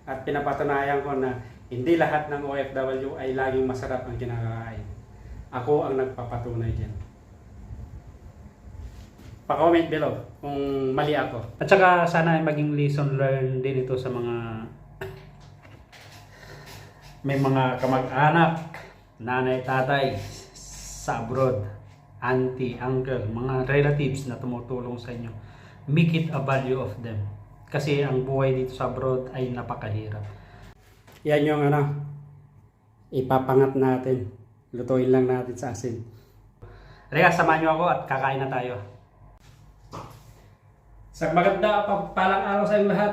At pinapatunayan ko na hindi lahat ng OFW ay laging masarap ang kinakain. Ako ang nagpapatunay dyan. Pa-comment below kung mali ako. At saka sana ay maging lesson learned din ito sa mga may mga kamag-anak, nanay, tatay sa abroad, auntie, uncle, mga relatives na tumutulong sa inyo. Make it a value of them. Kasi ang buhay dito sa abroad ay napakahirap. Yan yung ipapangat natin. Lutuin lang natin sa asin. Rega, samahan nyo ako at kakain na tayo. Sa maganda palang araw sa inyong lahat.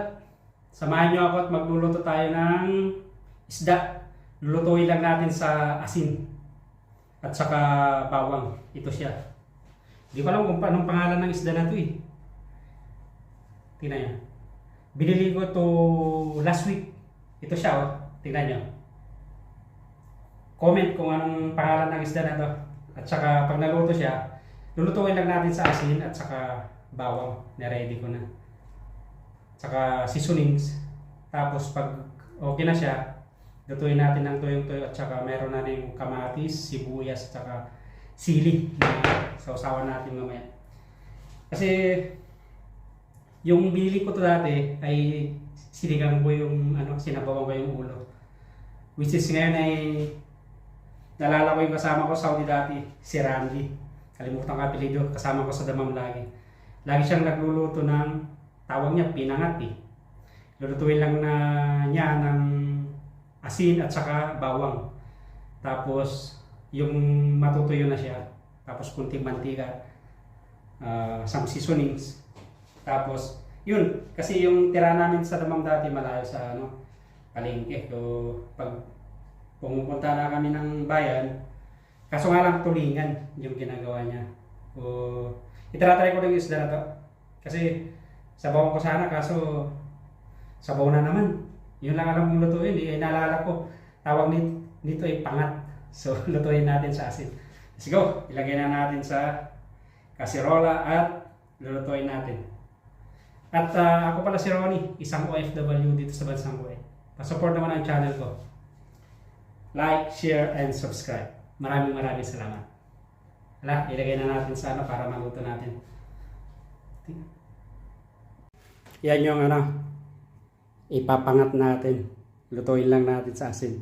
Samahan nyo ako at magluluto tayo ng isda. Lulutuin lang natin sa asin at saka bawang. Ito siya. Hindi ko alam kung anong pangalan ng isda na ito eh. Tingnan nyo. Binili ko to last week. Ito siya oh. Tingnan nyo. Comment kung anong pangalan ng isda na to. At saka pag naluto siya, lulutuin lang natin sa asin at saka bawang. Na-ready ko na. Saka seasonings. Tapos pag okay na siya, lutuin natin ng tuyong-tuyo at saka meron na rin kamatis, sibuyas at saka sili na sausawan natin mamaya. Kasi yung binili ko to dati ay sinigang ko yung sinabawan ko yung ulo. Which is ngayon ay nalala ko yung kasama ko sa Saudi dati, si Randy. Kalimutan ko apelido, kasama ko sa Damam lagi. Lagi siyang nagluluto ng tawag niya pinangat eh. Lulutuin lang na niya ng asin at saka bawang. Tapos yung matutuyo na siya. Tapos kunting mantika. Some seasonings. Tapos yun, kasi yung tira namin sa Damam dati malayo sa palengke. So pag pumupunta na kami ng bayan, kaso nga lang tulingan yung ginagawa niya. So itaratry ko lang yung isda na to. Kasi sabawan ko sana kaso sabaw na naman. Yun lang alam kong lutuin, naalala ko, tawag nito ay pangat. So, lutuin natin sa asin. Let's go! Ilagay na natin sa kasirola at lulutuin natin. At ako pala si Ronnie, isang OFW dito sa bansang Kuwait. Pa-support naman ang channel ko. Like, share, and subscribe. Maraming salamat. Hala, ilagay na natin sa para maluto natin. Yan yung ipapangat natin. Lutuin lang natin sa asin.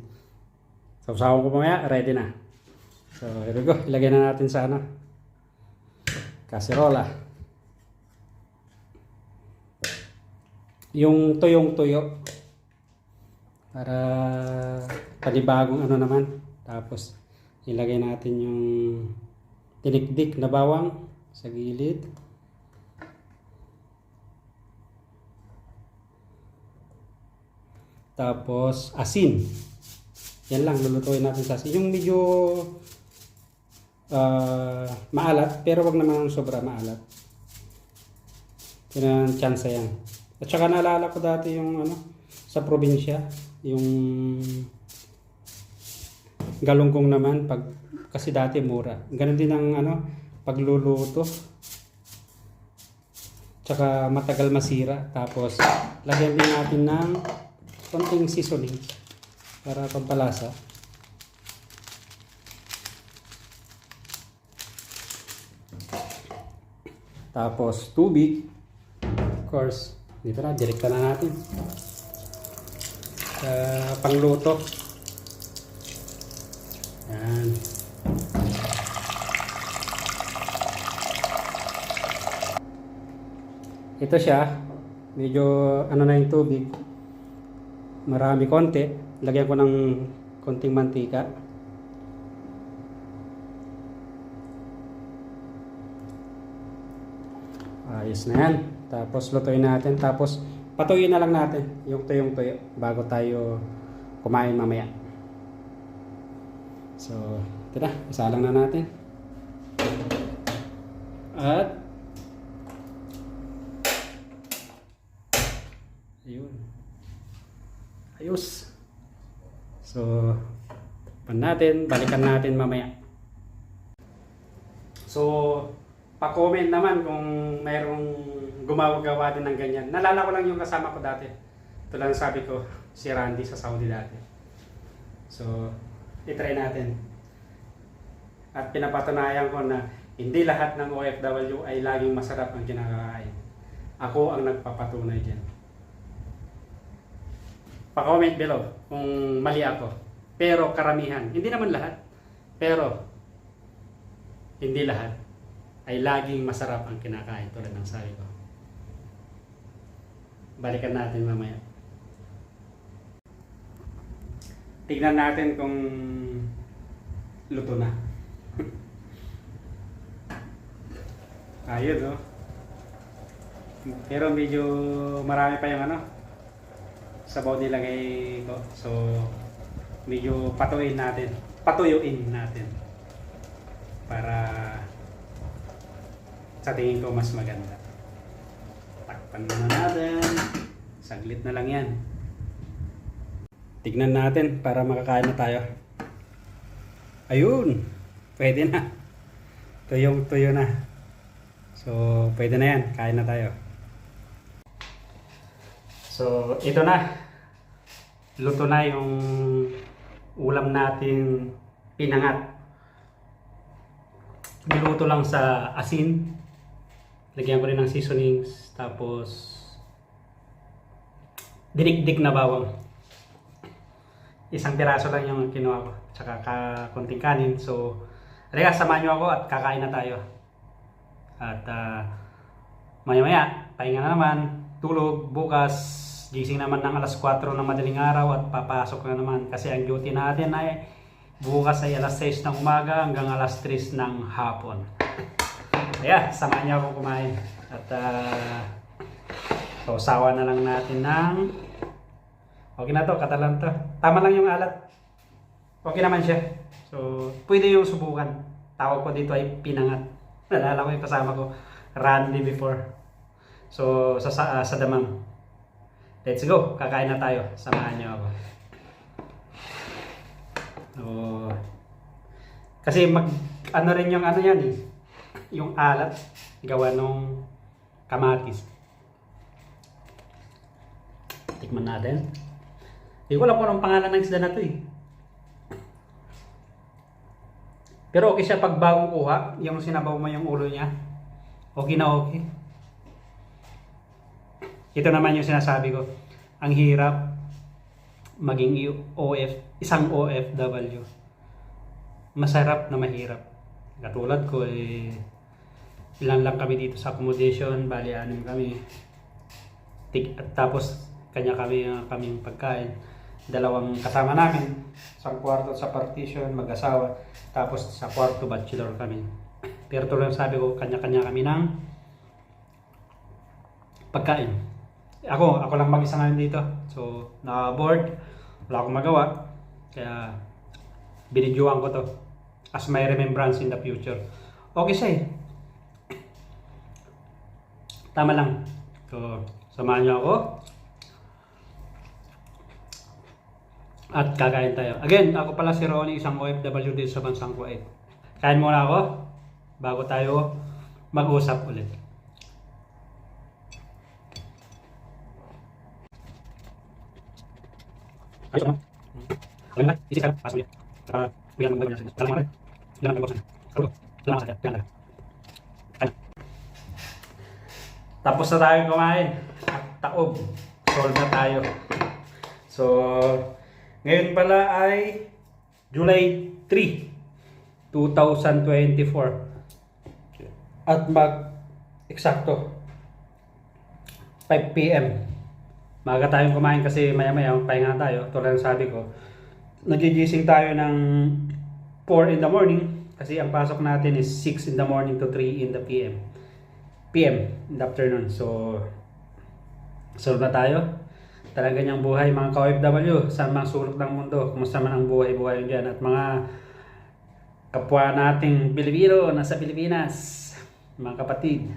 Sausawan ko mamaya, ready na. So, here we go. Ilagay na natin sa kasirola. Yung tuyong-tuyo. Para panibagong naman. Tapos, ilagay natin yung tinikdik na bawang sa gilid. Tapos asin. Yan lang lulutuin natin sa asin. Yung medyo maalat, pero wag naman sobra maalat. Yan ang chance yan. At saka naalala ko dati yung sa probinsya, yung galunggong naman kasi dati mura. Ganun din ang pagluluto. Tsaka matagal masira. Tapos lagyan din natin ng konting seasoning para pampalasa. Tapos tubig. Of course, dito na, direkta na natin. Pangluto. Yan. Ito siya. Medyo na yung tubig. Marami konti. Lagyan ko ng konting mantika. Ayos na yan. Tapos lutuin natin. Tapos patuyin na lang natin yung tuyong-tuyo bago tayo kumain mamaya. So, ito na. Isalang na natin. At ayun. Ayos. So, balikan natin mamaya. So, pa-comment naman kung mayroong gumawa din ng ganyan. Nalala ko lang yung kasama ko dati. Ito lang sabi ko, si Randy sa Saudi dati. So, itry natin. At pinapatunayan ko na hindi lahat ng OFW ay laging masarap ang kinakain. Ako ang nagpapatunay dyan. Pa-comment below kung mali ako. Pero karamihan, hindi naman lahat, pero hindi lahat ay laging masarap ang kinakain tulad ng sabi ko. Balikan natin mamaya. Tignan natin kung luto na. Ayun, no? Pero medyo marami pa yung ano, sabaw nilagay ko. So, medyo patuyuin natin. Para sa tingin ko mas maganda. Takpan na natin. Saglit na lang yan. Tignan natin para makakain na tayo. Ayun! Pwede na. Tuyong-tuyo na. So, pwede na yan. Kain na tayo. So, ito na. Luto na yung ulam natin pinangat. Niluto lang sa asin. Lagyan ko rin ng seasonings. Tapos, dinikdik na bawang. Isang piraso lang yung kinuha ko. Tsaka konting kanin. So, halika, samahan nyo ako at kakain na tayo. At maya-maya, pahinga na naman. Tulog, bukas, gising naman ng alas 4 ng madaling araw at papasok na naman. Kasi ang duty natin ay bukas ay alas 6 ng umaga hanggang alas 3 ng hapon. Kaya, samahan nyo ako kumain. At so, sawa na lang natin ng... Okay na to, katalan to. Tama lang yung alat. Okay naman siya. So, pwede yung subukan. Tawag ko dito ay pinangat. Nalala ko yung kasama ko, Randy before. So, sa Damam. Let's go, kakain na tayo. Samahan niyo ako. So, kasi ano rin yung ano yan eh. Yung alat, gawa nung kamatis. Tikman natin. Hindi ko alam kung anong pangalan ng isda na to eh. Pero okay siya pag bagong kuha, yung sinabaw mo yung ulo niya. Okay na okay. Ito naman yung sinasabi ko. Ang hirap maging isang OFW. Masarap na mahirap. Katulad ko ilan lang kami dito sa accommodation, bali 6 kami. Tapos kaming pagkain. 2 kasama namin, sa kwarto sa partition, mag-asawa, tapos sa kwarto bachelor kami. Pero tulad sabi ko, kanya-kanya kami ng pagkain. Ako lang mag-isa ngayon dito. So, na-board, wala akong magawa. Kaya, binidyoan ko to as my remembrance in the future. Okay siya eh. Tama lang. So, samahan niyo ako. At kakain tayo. Again, ako pala si Ronnie, isang OFW dito sa bansang Kuwait. Kain muna ako bago tayo mag-usap ulit. Ayos mo. Okay na. Isi ka. Pasok ulit. Bigyan mo bagay na. Dalang mo rin. Dalang mo rin. Dalang mo rin. Tapos na tayo kumain. At taob. Solve na tayo. So, ngayon pala ay July 3, 2024. At eksakto 5 PM. Maaga tayong kumain kasi maya-maya pahinga tayo. Tulad ng sabi ko, nagigising tayo ng 4 in the morning kasi ang pasok natin is 6 in the morning to 3 in the PM in the afternoon. So, solve na tayo. Talaga niyang buhay mga ka-OFW sa mga sulok ng mundo. Kumusta man ang buhay-buhay dyan. At mga kapwa nating Pilipino nasa Pilipinas, mga kapatid,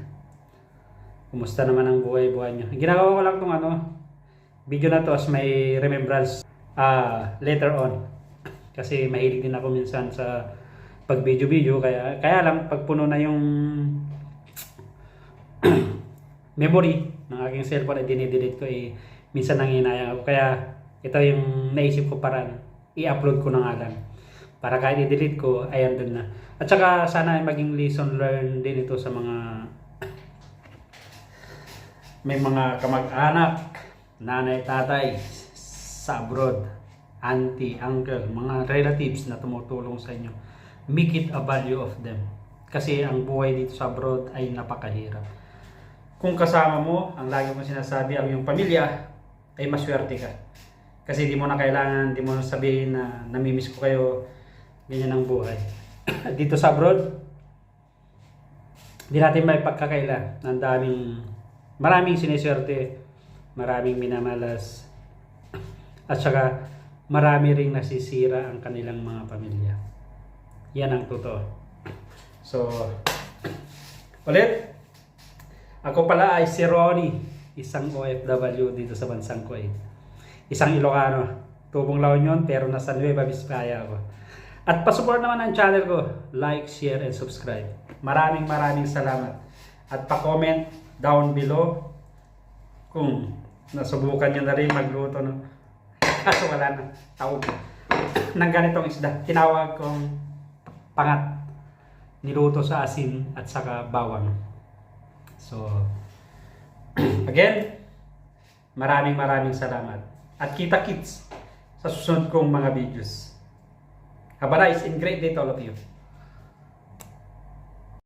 kumusta naman ang buhay-buhay niyo. Ginagawa ko lang itong video na to as may remembrance later on. Kasi mahilig din ako minsan sa pag video-video. Kaya lang pag puno na yung memory ng aking cellphone ay dinidelete ko minsan nanginayang ako. Kaya ito yung naisip ko parang i-upload ko na nga lang. Para kahit i-delete ko, ay andun na. At saka sana ay maging lesson learned din ito sa mga may mga kamag-anak, nanay, tatay sa abroad, auntie, uncle, mga relatives na tumutulong sa inyo. Make it a value of them. Kasi ang buhay dito sa abroad ay napakahirap. Kung kasama mo, ang lagi mo sinasabi, ang iyong pamilya, ay maswerte ka. Kasi di mo na kailangan, di mo na sabihin na namimiss ko kayo, ganyan ang buhay. Dito sa abroad, di natin may pagkakaila. Maraming siniswerte, maraming minamalas, at saka marami ring nasisira ang kanilang mga pamilya. Yan ang totoo. So, ulit, ako pala ay si Ronnie, isang OFW dito sa bansang Kuwait. Isang Ilocano, tubong La Union pero nasa Nueva Vizcaya ako. At pasupport naman ang channel ko, like, share, and subscribe. Maraming salamat. At pa-comment down below kung nasubukan nyo na rin magluto ng kaso wala na tawag ng ganitong isda. Tinawag kong pangat, niluto sa asin at saka bawang. So again, maraming salamat. At kita-kits sa susunod kong mga videos. Have a nice and great day to all of you.